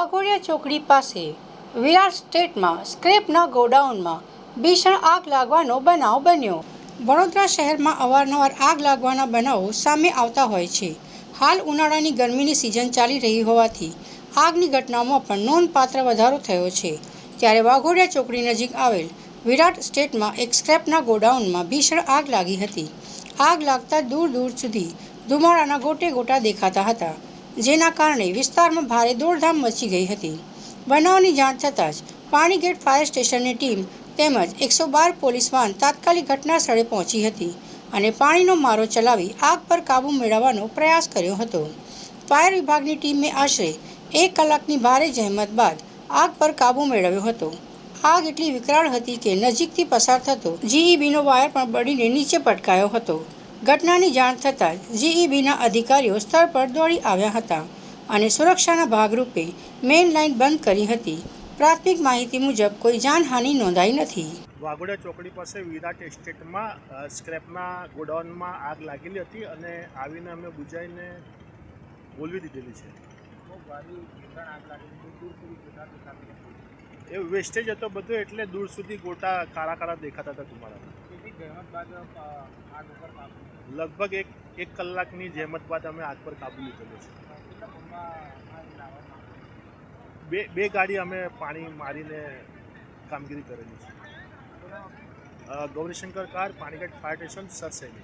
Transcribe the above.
વાઘોડિયા ચોકડી પાસે વિરાટ સ્ટેટમાં સ્ક્રેપના ગોડાઉનમાં ભીષણ આગ લાગવાનો બનાવ બન્યો। વડોદરા શહેરમાં અવારનવાર આગ લાગવાના બનાવો સામે આવતા હોય છે। હાલ ઉનાળાની ગરમીની સિઝન ચાલી રહી હોવાથી આગની ઘટનાઓમાં પણ નોંધપાત્ર વધારો થયો છે। ત્યારે વાઘોડિયા ચોકડી નજીક આવેલ વિરાટ સ્ટેટમાં એક સ્ક્રેપના ગોડાઉનમાં ભીષણ આગ લાગી હતી। આગ લાગતા દૂર દૂર સુધી ધુમાડાના ગોટે ગોટા દેખાતા હતા, જેના કારણે વિસ્તારમાં ભારે દોડધામ મચી ગઈ હતી। બનાવની જાણ થતાં જ પાણીગેટ ફાયર સ્ટેશનની ટીમ તેમજ 112 પોલીસ વાન તાત્કાલિક ઘટના સ્થળે પહોંચી હતી અને પાણીનો મારો ચલાવી આગ પર કાબૂ મેળવવાનો પ્રયાસ કર્યો હતો। ફાયર વિભાગની ટીમે આશરે 1 કલાકની ભારે જહેમત બાદ આગ પર કાબૂ મેળવ્યો હતો। આગ એટલી વિકરાળ હતી કે નજીકથી પસાર થતો જીઈબીનો વાયર પણ બળીને નીચે પટકાયો હતો। ઘટનાની જાણ થતાં જ જીઈબીના અધિકારીઓ સ્થળ પર દોડી આવ્યા હતા અને સુરક્ષાના ભાગરૂપે મેઇન લાઇન બંધ કરી હતી। પ્રાથમિક માહિતી મુજબ કોઈ જાનહાનિ નોંધાઈ નથી। વાઘોડિયા ચોકડી પાસે વિરાટ એસ્ટેટમાં સ્ક્રેપના ગોડાઉનમાં આગ લાગેલી હતી અને આવીને અમે બુજાઈને બોલવી દીધેલી છે। એ વેસ્ટેજ હતો બધો, એટલે દૂર સુધી ગોટા કાળા કાળા દેખાતા હતા ધુમાડા। લગભગ એક કલાકની જહેમત બાદ અમે આગ પર કાબુ લીધેલો છે। બે ગાડી અમે પાણી મારીને કામગીરી કરેલી છે। Gaurishankar car, Panigate fire station, sir સૈનિક।